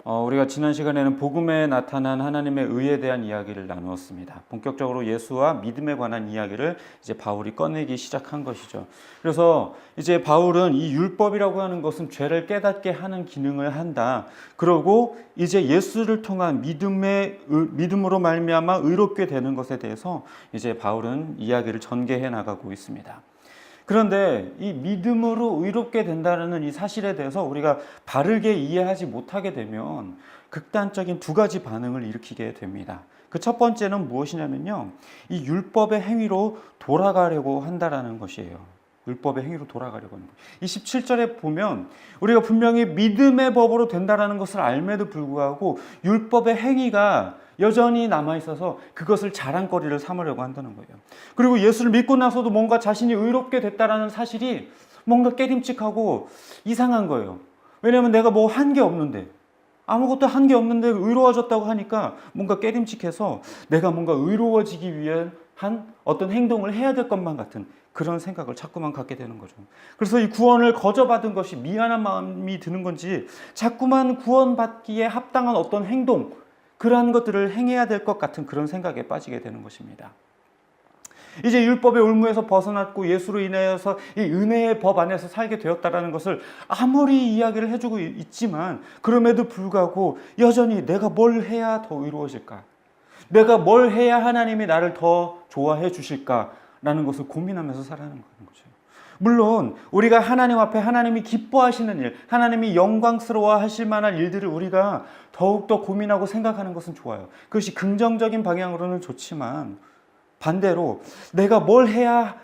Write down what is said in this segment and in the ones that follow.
우리가 지난 시간에는 복음에 나타난 하나님의 의에 대한 이야기를 나누었습니다. 본격적으로 예수와 믿음에 관한 이야기를 이제 바울이 꺼내기 시작한 것이죠. 그래서 이제 바울은 이 율법이라고 하는 것은 죄를 깨닫게 하는 기능을 한다. 그러고 이제 예수를 통한 믿음으로 말미암아 의롭게 되는 것에 대해서 이제 바울은 이야기를 전개해 나가고 있습니다. 그런데 이 믿음으로 의롭게 된다는 이 사실에 대해서 우리가 바르게 이해하지 못하게 되면 극단적인 두 가지 반응을 일으키게 됩니다. 그 첫 번째는 무엇이냐면요, 이 율법의 행위로 돌아가려고 한다라는 것이에요. 율법의 행위로 돌아가려고 하는 것. 27절에 보면 우리가 분명히 믿음의 법으로 된다라는 것을 알매도 불구하고 율법의 행위가 여전히 남아있어서 그것을 자랑거리를 삼으려고 한다는 거예요. 그리고 예수를 믿고 나서도 뭔가 자신이 의롭게 됐다라는 사실이 뭔가 깨림칙하고 이상한 거예요. 왜냐하면 내가 뭐 한 게 없는데, 아무것도 한 게 없는데 의로워졌다고 하니까 뭔가 깨림칙해서 내가 뭔가 의로워지기 위한 어떤 행동을 해야 될 것만 같은 그런 생각을 자꾸만 갖게 되는 거죠. 그래서 이 구원을 거저받은 것이 미안한 마음이 드는 건지 자꾸만 구원받기에 합당한 어떤 행동, 그러한 것들을 행해야 될 것 같은 그런 생각에 빠지게 되는 것입니다. 이제 율법의 올무에서 벗어났고 예수로 인하여서 이 은혜의 법 안에서 살게 되었다는 것을 아무리 이야기를 해주고 있지만 그럼에도 불구하고 여전히 내가 뭘 해야 더 의로워질까? 내가 뭘 해야 하나님이 나를 더 좋아해 주실까라는 것을 고민하면서 살아가는 거죠. 물론 우리가 하나님 앞에 하나님이 기뻐하시는 일, 하나님이 영광스러워 하실 만한 일들을 우리가 더욱더 고민하고 생각하는 것은 좋아요. 그것이 긍정적인 방향으로는 좋지만 반대로 내가 뭘 해야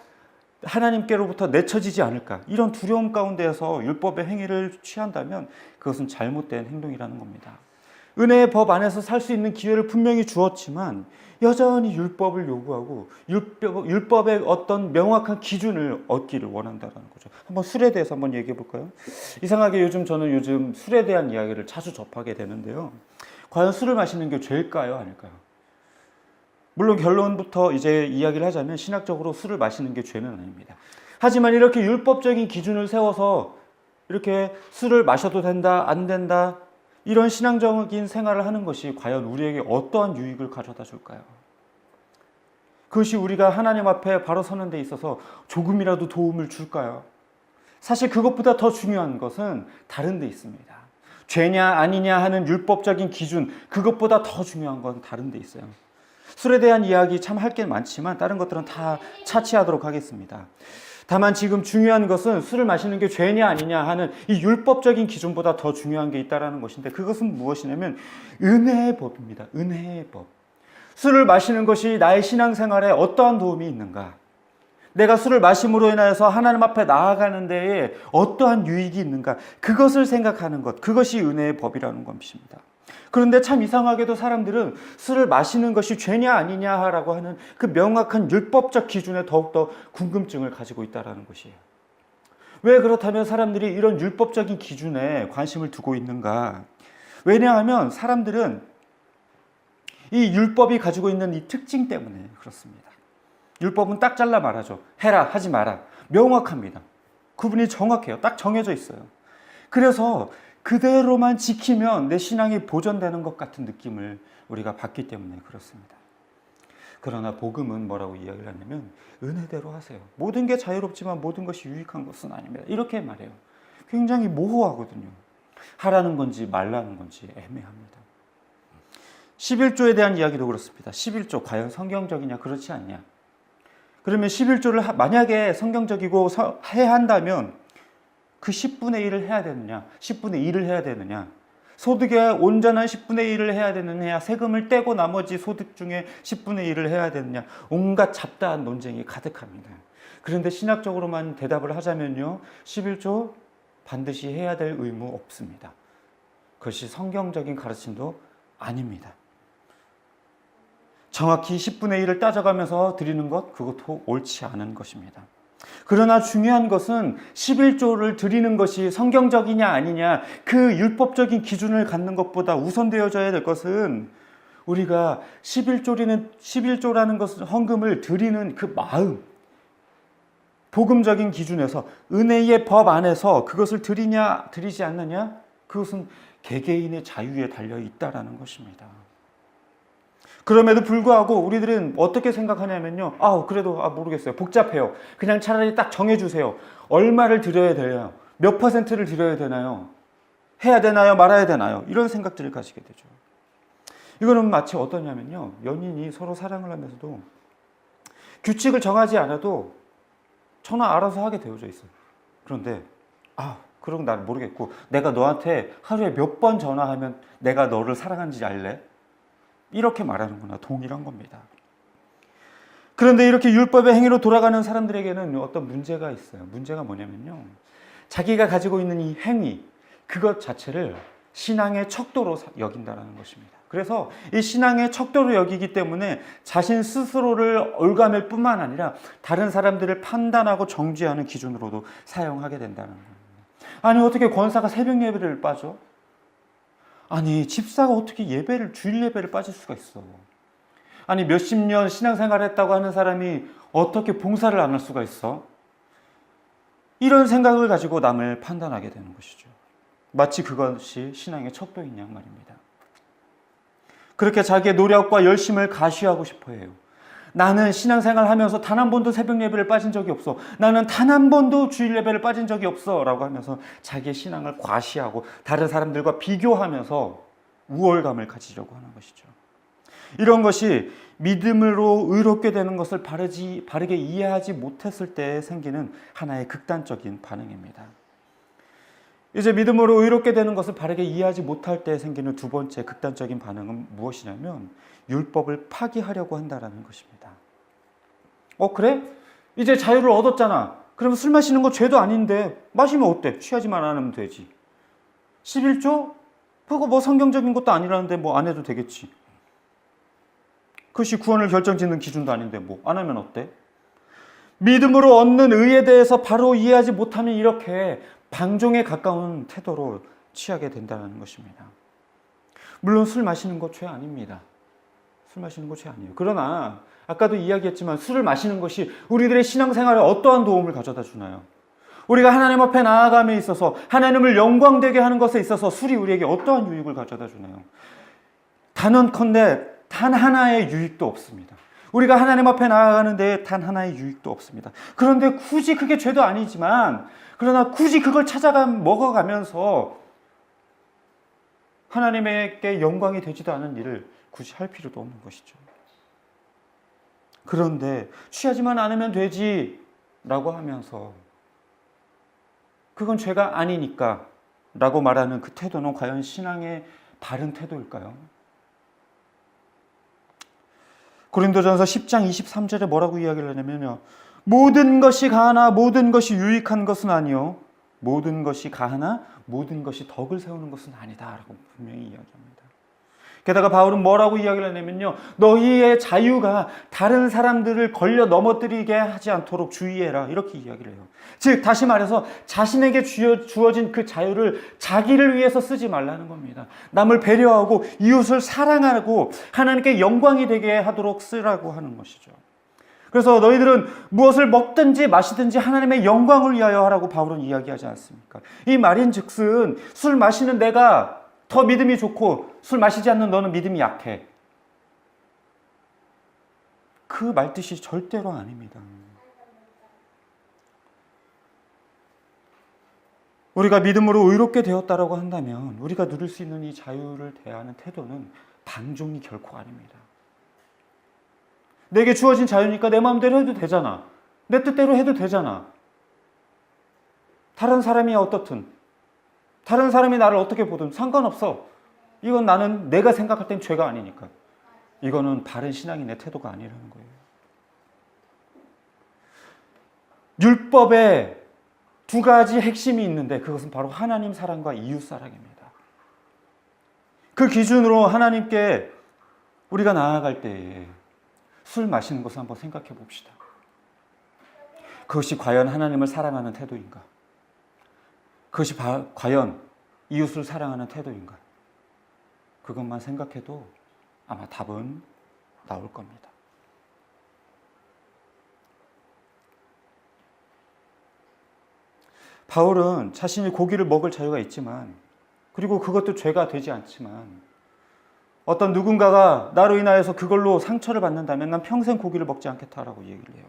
하나님께로부터 내쳐지지 않을까, 이런 두려움 가운데에서 율법의 행위를 취한다면 그것은 잘못된 행동이라는 겁니다. 은혜의 법 안에서 살 수 있는 기회를 분명히 주었지만 여전히 율법을 요구하고 율법의 어떤 명확한 기준을 얻기를 원한다는 거죠. 한번 술에 대해서 한번 얘기해 볼까요? 이상하게 저는 술에 대한 이야기를 자주 접하게 되는데요. 과연 술을 마시는 게 죄일까요? 아닐까요? 물론 결론부터 이제 이야기를 하자면 신학적으로 술을 마시는 게 죄는 아닙니다. 하지만 이렇게 율법적인 기준을 세워서 이렇게 술을 마셔도 된다, 안 된다, 이런 신앙적인 생활을 하는 것이 과연 우리에게 어떠한 유익을 가져다 줄까요? 그것이 우리가 하나님 앞에 바로 서는 데 있어서 조금이라도 도움을 줄까요? 사실 그것보다 더 중요한 것은 다른 데 있습니다. 죄냐 아니냐 하는 율법적인 기준, 그것보다 더 중요한 건 다른 데 있어요. 술에 대한 이야기 참 할 게 많지만 다른 것들은 다 차치하도록 하겠습니다. 다만 지금 중요한 것은 술을 마시는 게 죄냐 아니냐 하는 이 율법적인 기준보다 더 중요한 게 있다는 것인데, 그것은 무엇이냐면 은혜의 법입니다. 은혜의 법. 술을 마시는 것이 나의 신앙생활에 어떠한 도움이 있는가? 내가 술을 마심으로 인하여서 하나님 앞에 나아가는 데에 어떠한 유익이 있는가? 그것을 생각하는 것, 그것이 은혜의 법이라는 것입니다. 그런데 참 이상하게도 사람들은 술을 마시는 것이 죄냐 아니냐라고 하는 그 명확한 율법적 기준에 더욱더 궁금증을 가지고 있다는 것이에요. 왜 그렇다면 사람들이 이런 율법적인 기준에 관심을 두고 있는가? 왜냐하면 사람들은 이 율법이 가지고 있는 이 특징 때문에 그렇습니다. 율법은 딱 잘라 말하죠. 해라, 하지 마라. 명확합니다. 구분이 정확해요. 딱 정해져 있어요. 그래서 그대로만 지키면 내 신앙이 보존되는 것 같은 느낌을 우리가 받기 때문에 그렇습니다. 그러나 복음은 뭐라고 이야기를 하냐면 은혜대로 하세요. 모든 게 자유롭지만 모든 것이 유익한 것은 아닙니다. 이렇게 말해요. 굉장히 모호하거든요. 하라는 건지 말라는 건지 애매합니다. 11조에 대한 이야기도 그렇습니다. 11조 과연 성경적이냐 그렇지 않냐. 그러면 11조를 만약에 성경적이고 해야 한다면 그 10분의 1을 해야 되느냐, 10분의 1을 해야 되느냐, 소득의 온전한 10분의 1을 해야 되느냐, 세금을 떼고 나머지 소득 중에 10분의 1을 해야 되느냐, 온갖 잡다한 논쟁이 가득합니다. 그런데 신학적으로만 대답을 하자면요, 11조 반드시 해야 될 의무 없습니다. 그것이 성경적인 가르침도 아닙니다. 정확히 10분의 1을 따져가면서 드리는 것, 그것도 옳지 않은 것입니다. 그러나 중요한 것은 11조를 드리는 것이 성경적이냐 아니냐, 그 율법적인 기준을 갖는 것보다 우선되어져야 될 것은 우리가 11조라는 것은 헌금을 드리는 그 마음, 복음적인 기준에서 은혜의 법 안에서 그것을 드리냐 드리지 않느냐, 그것은 개개인의 자유에 달려 있다라는 것입니다. 그럼에도 불구하고 우리들은 어떻게 생각하냐면요. 그래도 모르겠어요. 복잡해요. 그냥 차라리 딱 정해주세요. 얼마를 드려야 돼요? 몇 퍼센트를 드려야 되나요? 해야 되나요? 말아야 되나요? 이런 생각들을 가지게 되죠. 이거는 마치 어떠냐면요. 연인이 서로 사랑을 하면서도 규칙을 정하지 않아도 전화 알아서 하게 되어져 있어요. 그런데 그럼 난 모르겠고 내가 너한테 하루에 몇 번 전화하면 내가 너를 사랑하는지 알래? 이렇게 말하는 거나 동일한 겁니다. 그런데 이렇게 율법의 행위로 돌아가는 사람들에게는 어떤 문제가 있어요. 문제가 뭐냐면요. 자기가 가지고 있는 이 행위, 그것 자체를 신앙의 척도로 여긴다는 것입니다. 그래서 이 신앙의 척도로 여기기 때문에 자신 스스로를 올가맬 뿐만 아니라 다른 사람들을 판단하고 정죄하는 기준으로도 사용하게 된다는 거예요. 아니 어떻게 권사가 새벽 예배를 빠져? 아니 집사가 어떻게 주일 예배를 빠질 수가 있어? 아니 몇십 년 신앙생활을 했다고 하는 사람이 어떻게 봉사를 안 할 수가 있어? 이런 생각을 가지고 남을 판단하게 되는 것이죠. 마치 그것이 신앙의 척도인 양 말입니다. 그렇게 자기의 노력과 열심을 가시하고 싶어 해요. 나는 신앙생활 하면서 단 한 번도 새벽 예배를 빠진 적이 없어. 나는 단 한 번도 주일 예배를 빠진 적이 없어. 라고 하면서 자기의 신앙을 과시하고 다른 사람들과 비교하면서 우월감을 가지려고 하는 것이죠. 이런 것이 믿음으로 의롭게 되는 것을 바르게 이해하지 못했을 때 생기는 하나의 극단적인 반응입니다. 이제 믿음으로 의롭게 되는 것을 바르게 이해하지 못할 때 생기는 두 번째 극단적인 반응은 무엇이냐면 율법을 파기하려고 한다는 것입니다. 그래? 이제 자유를 얻었잖아. 그럼 술 마시는 거 죄도 아닌데 마시면 어때? 취하지만 않으면 되지. 11조? 그거 뭐 성경적인 것도 아니라는데 뭐 안 해도 되겠지. 그것이 구원을 결정짓는 기준도 아닌데 뭐 안 하면 어때? 믿음으로 얻는 의에 대해서 바로 이해하지 못하면 이렇게 방종에 가까운 태도로 취하게 된다는 것입니다. 물론 술 마시는 거 죄 아닙니다. 술 마시는 거 죄 아니에요. 그러나 아까도 이야기했지만 술을 마시는 것이 우리들의 신앙생활에 어떠한 도움을 가져다 주나요? 우리가 하나님 앞에 나아감에 있어서 하나님을 영광되게 하는 것에 있어서 술이 우리에게 어떠한 유익을 가져다 주나요? 단언컨대 단 하나의 유익도 없습니다. 우리가 하나님 앞에 나아가는 데에 단 하나의 유익도 없습니다. 그런데 굳이 그게 죄도 아니지만 그러나 굳이 그걸 먹어가면서 하나님에게 영광이 되지도 않은 일을 굳이 할 필요도 없는 것이죠. 그런데 취하지만 않으면 되지 라고 하면서 그건 죄가 아니니까 라고 말하는 그 태도는 과연 신앙의 바른 태도일까요? 고린도전서 10장 23절에 뭐라고 이야기를 하냐면요. 모든 것이 가하나 모든 것이 유익한 것은 아니요. 모든 것이 가하나 모든 것이 덕을 세우는 것은 아니다 라고 분명히 이야기합니다. 게다가 바울은 뭐라고 이야기를 하냐면요. 너희의 자유가 다른 사람들을 걸려 넘어뜨리게 하지 않도록 주의해라. 이렇게 이야기를 해요. 즉 다시 말해서 자신에게 주어진 그 자유를 자기를 위해서 쓰지 말라는 겁니다. 남을 배려하고 이웃을 사랑하고 하나님께 영광이 되게 하도록 쓰라고 하는 것이죠. 그래서 너희들은 무엇을 먹든지 마시든지 하나님의 영광을 위하여 하라고 바울은 이야기하지 않습니까? 이 말인즉슨 술 마시는 내가 더 믿음이 좋고 술 마시지 않는 너는 믿음이 약해. 그 말뜻이 절대로 아닙니다. 우리가 믿음으로 의롭게 되었다라고 한다면 우리가 누릴 수 있는 이 자유를 대하는 태도는 방종이 결코 아닙니다. 내게 주어진 자유니까 내 마음대로 해도 되잖아. 내 뜻대로 해도 되잖아. 다른 사람이 어떻든 다른 사람이 나를 어떻게 보든 상관없어. 이건 내가 생각할 땐 죄가 아니니까. 이거는 바른 신앙인의 태도가 아니라는 거예요. 율법에 두 가지 핵심이 있는데 그것은 바로 하나님 사랑과 이웃 사랑입니다. 그 기준으로 하나님께 우리가 나아갈 때에 술 마시는 것을 한번 생각해 봅시다. 그것이 과연 하나님을 사랑하는 태도인가? 그것이 과연 이웃을 사랑하는 태도인가? 그것만 생각해도 아마 답은 나올 겁니다. 바울은 자신이 고기를 먹을 자유가 있지만 그리고 그것도 죄가 되지 않지만 어떤 누군가가 나로 인하여서 그걸로 상처를 받는다면 난 평생 고기를 먹지 않겠다라고 얘기를 해요.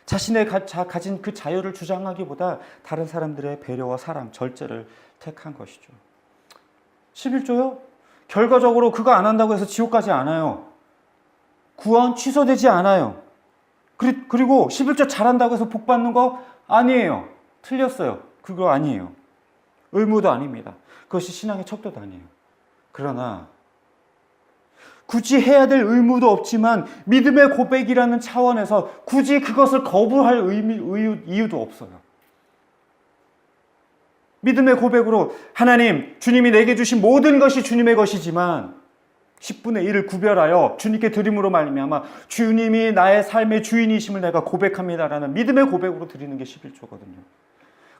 자신의 가진 그 자유를 주장하기보다 다른 사람들의 배려와 사랑, 절제를 택한 것이죠. 11조요? 결과적으로 그거 안 한다고 해서 지옥 가지 않아요. 구원 취소되지 않아요. 그리고 11조 잘한다고 해서 복 받는 거 아니에요. 틀렸어요. 그거 아니에요. 의무도 아닙니다. 그것이 신앙의 척도도 아니에요. 그러나 굳이 해야 될 의무도 없지만 믿음의 고백이라는 차원에서 굳이 그것을 거부할 이유도 없어요. 믿음의 고백으로 하나님, 주님이 내게 주신 모든 것이 주님의 것이지만 10분의 1을 구별하여 주님께 드림으로 말미암아 주님이 나의 삶의 주인이심을 내가 고백합니다라는 믿음의 고백으로 드리는 게 11조거든요.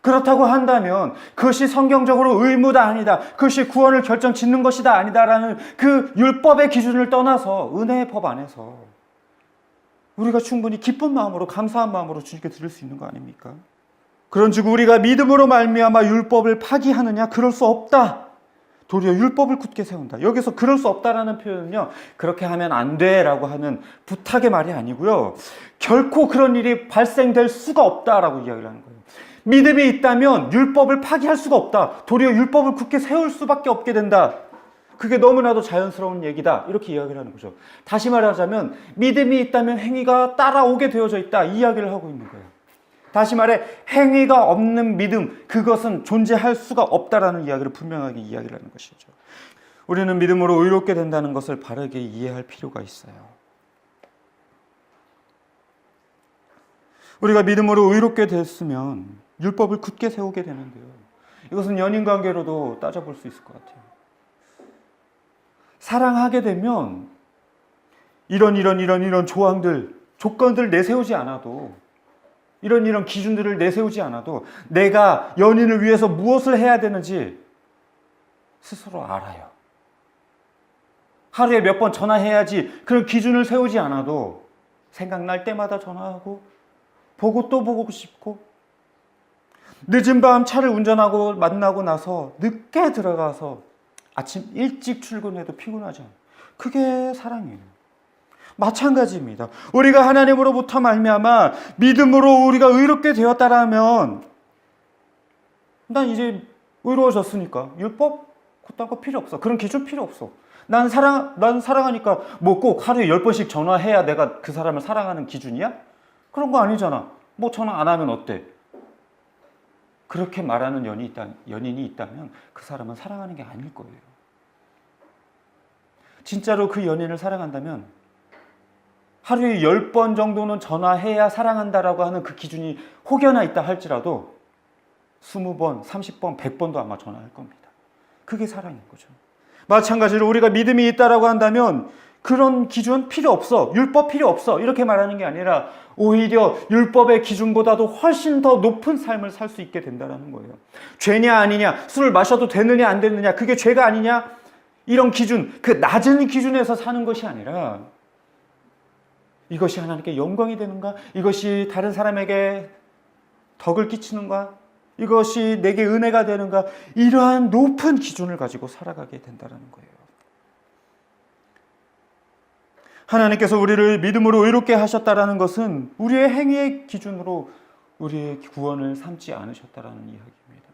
그렇다고 한다면 그것이 성경적으로 의무다 아니다, 그것이 구원을 결정짓는 것이다 아니다라는 그 율법의 기준을 떠나서 은혜의 법 안에서 우리가 충분히 기쁜 마음으로 감사한 마음으로 주님께 드릴 수 있는 거 아닙니까? 그런즉 우리가 믿음으로 말미암아 율법을 파기하느냐? 그럴 수 없다. 도리어 율법을 굳게 세운다. 여기서 그럴 수 없다라는 표현은요, 그렇게 하면 안 돼라고 하는 부탁의 말이 아니고요, 결코 그런 일이 발생될 수가 없다라고 이야기를 하는 거예요. 믿음이 있다면 율법을 파기할 수가 없다. 도리어 율법을 굳게 세울 수밖에 없게 된다. 그게 너무나도 자연스러운 얘기다. 이렇게 이야기를 하는 거죠. 다시 말하자면 믿음이 있다면 행위가 따라오게 되어져 있다. 이 이야기를 하고 있는 거예요. 다시 말해 행위가 없는 믿음, 그것은 존재할 수가 없다라는 이야기를 분명하게 이야기를 하는 것이죠. 우리는 믿음으로 의롭게 된다는 것을 바르게 이해할 필요가 있어요. 우리가 믿음으로 의롭게 됐으면 율법을 굳게 세우게 되는데요, 이것은 연인관계로도 따져볼 수 있을 것 같아요. 사랑하게 되면 이런 조항들, 조건들 내세우지 않아도, 이런 기준들을 내세우지 않아도 내가 연인을 위해서 무엇을 해야 되는지 스스로 알아요. 하루에 몇 번 전화해야지 그런 기준을 세우지 않아도 생각날 때마다 전화하고 보고 또 보고 싶고, 늦은 밤 차를 운전하고 만나고 나서 늦게 들어가서 아침 일찍 출근해도 피곤하지 않아요. 그게 사랑이에요. 마찬가지입니다. 우리가 하나님으로부터 말미암아 믿음으로 우리가 의롭게 되었다라면 난 이제 의로워졌으니까 율법 그딴 거 필요 없어. 그런 기준 필요 없어. 난 사랑하니까 뭐 꼭 하루에 10번씩 전화해야 내가 그 사람을 사랑하는 기준이야? 그런 거 아니잖아. 뭐 전화 안 하면 어때? 그렇게 말하는 연인이 있다면 그 사람은 사랑하는 게 아닐 거예요. 진짜로 그 연인을 사랑한다면 하루에 10번 정도는 전화해야 사랑한다라고 하는 그 기준이 혹여나 있다 할지라도 20번, 30번, 100번도 아마 전화할 겁니다. 그게 사랑인 거죠. 마찬가지로 우리가 믿음이 있다라고 한다면 그런 기준 필요 없어, 율법 필요 없어, 이렇게 말하는 게 아니라 오히려 율법의 기준보다도 훨씬 더 높은 삶을 살 수 있게 된다는 거예요. 죄냐 아니냐, 술을 마셔도 되느냐 안 되느냐, 그게 죄가 아니냐, 이런 기준, 그 낮은 기준에서 사는 것이 아니라 이것이 하나님께 영광이 되는가, 이것이 다른 사람에게 덕을 끼치는가, 이것이 내게 은혜가 되는가, 이러한 높은 기준을 가지고 살아가게 된다는 거예요. 하나님께서 우리를 믿음으로 의롭게 하셨다라는 것은 우리의 행위의 기준으로 우리의 구원을 삼지 않으셨다라는 이야기입니다.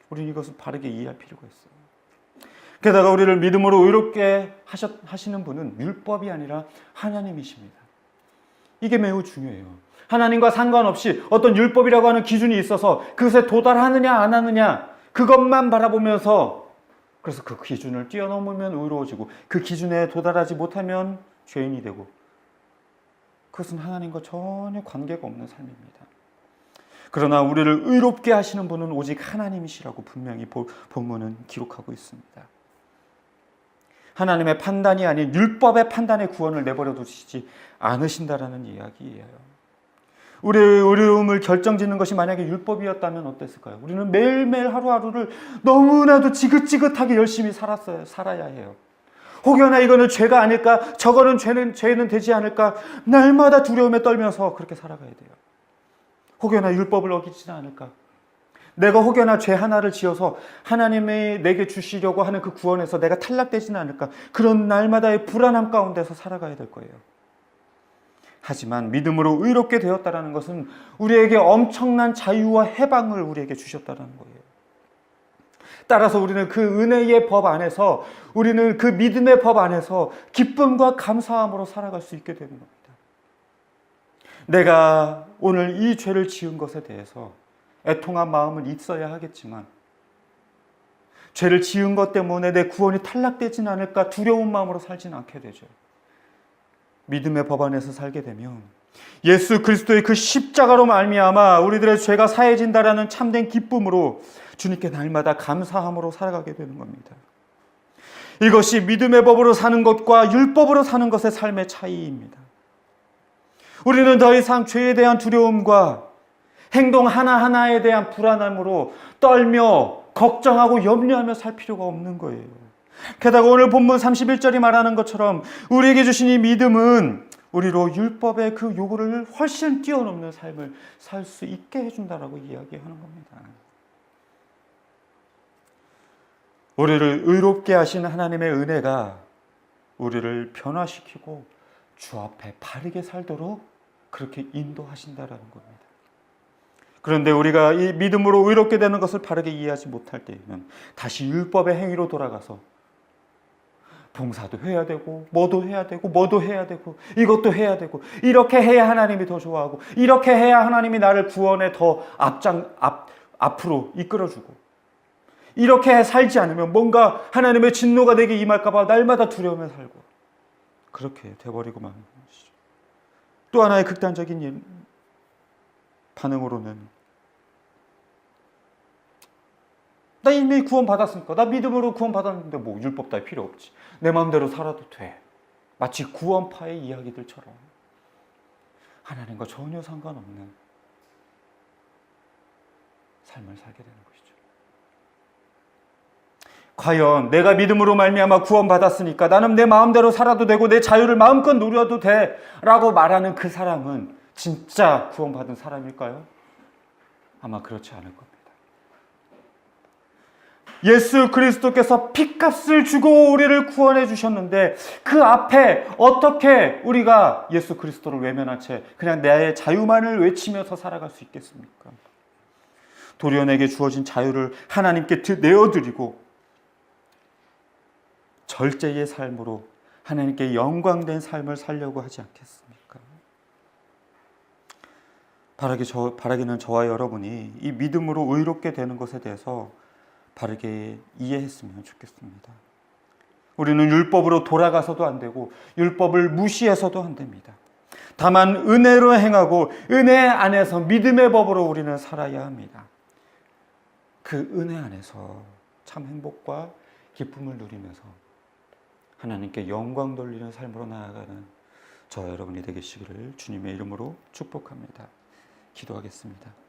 우리는 이것을 바르게 이해할 필요가 있어요. 게다가 우리를 믿음으로 의롭게 하시는 분은 율법이 아니라 하나님이십니다. 이게 매우 중요해요. 하나님과 상관없이 어떤 율법이라고 하는 기준이 있어서 그것에 도달하느냐 안 하느냐 그것만 바라보면서, 그래서 그 기준을 뛰어넘으면 의로워지고 그 기준에 도달하지 못하면 죄인이 되고, 그것은 하나님과 전혀 관계가 없는 삶입니다. 그러나 우리를 의롭게 하시는 분은 오직 하나님이시라고 분명히 본문은 기록하고 있습니다. 하나님의 판단이 아닌 율법의 판단에 구원을 내버려 두시지 않으신다라는 이야기예요. 우리의 의로움을 결정짓는 것이 만약에 율법이었다면 어땠을까요? 우리는 매일매일 하루하루를 너무나도 지긋지긋하게 열심히 살아야 해요. 혹여나 이거는 죄가 아닐까, 저거는 죄는 되지 않을까, 날마다 두려움에 떨면서 그렇게 살아가야 돼요. 혹여나 율법을 어기지는 않을까, 내가 혹여나 죄 하나를 지어서 하나님이 내게 주시려고 하는 그 구원에서 내가 탈락되지는 않을까, 그런 날마다의 불안함 가운데서 살아가야 될 거예요. 하지만 믿음으로 의롭게 되었다라는 것은 우리에게 엄청난 자유와 해방을 우리에게 주셨다는 거예요. 따라서 우리는 그 은혜의 법 안에서, 우리는 그 믿음의 법 안에서 기쁨과 감사함으로 살아갈 수 있게 되는 겁니다. 내가 오늘 이 죄를 지은 것에 대해서 애통한 마음은 있어야 하겠지만, 죄를 지은 것 때문에 내 구원이 탈락되지는 않을까 두려운 마음으로 살지는 않게 되죠. 믿음의 법 안에서 살게 되면 예수 그리스도의 그 십자가로 말미암아 우리들의 죄가 사해진다라는 참된 기쁨으로 주님께 날마다 감사함으로 살아가게 되는 겁니다. 이것이 믿음의 법으로 사는 것과 율법으로 사는 것의 삶의 차이입니다. 우리는 더 이상 죄에 대한 두려움과 행동 하나하나에 대한 불안함으로 떨며 걱정하고 염려하며 살 필요가 없는 거예요. 게다가 오늘 본문 31절이 말하는 것처럼 우리에게 주신 이 믿음은 우리로 율법의 그 요구를 훨씬 뛰어넘는 삶을 살 수 있게 해준다라고 이야기하는 겁니다. 우리를 의롭게 하신 하나님의 은혜가 우리를 변화시키고 주 앞에 바르게 살도록 그렇게 인도하신다라는 겁니다. 그런데 우리가 이 믿음으로 의롭게 되는 것을 바르게 이해하지 못할 때에는 다시 율법의 행위로 돌아가서 봉사도 해야 되고 뭐도 해야 되고 뭐도 해야 되고 이것도 해야 되고, 이렇게 해야 하나님이 더 좋아하고 이렇게 해야 하나님이 나를 구원에 더 앞으로 이끌어주고, 이렇게 살지 않으면 뭔가 하나님의 진노가 내게 임할까 봐 날마다 두려움에 살고, 그렇게 돼버리고 마는 것이죠. 또 하나의 극단적인 반응으로는 나 이미 구원받았으니까, 나 믿음으로 구원받았는데 뭐 율법 따위 필요 없지, 내 마음대로 살아도 돼, 마치 구원파의 이야기들처럼 하나님과 전혀 상관없는 삶을 살게 되는 것이죠. 과연 내가 믿음으로 말미암아 구원받았으니까 나는 내 마음대로 살아도 되고 내 자유를 마음껏 누려도 돼 라고 말하는 그 사람은 진짜 구원받은 사람일까요? 아마 그렇지 않을 겁니다. 예수 그리스도께서 핏값을 주고 우리를 구원해 주셨는데 그 앞에 어떻게 우리가 예수 그리스도를 외면한 채 그냥 내 자유만을 외치면서 살아갈 수 있겠습니까? 도리어 내게 주어진 자유를 하나님께 내어드리고 절제의 삶으로 하나님께 영광된 삶을 살려고 하지 않겠습니까? 바라기는 저와 여러분이 이 믿음으로 의롭게 되는 것에 대해서 바르게 이해했으면 좋겠습니다. 우리는 율법으로 돌아가서도 안 되고 율법을 무시해서도 안 됩니다. 다만 은혜로 행하고 은혜 안에서 믿음의 법으로 우리는 살아야 합니다. 그 은혜 안에서 참 행복과 기쁨을 누리면서 하나님께 영광 돌리는 삶으로 나아가는 저와 여러분이 되시기를 주님의 이름으로 축복합니다. 기도하겠습니다.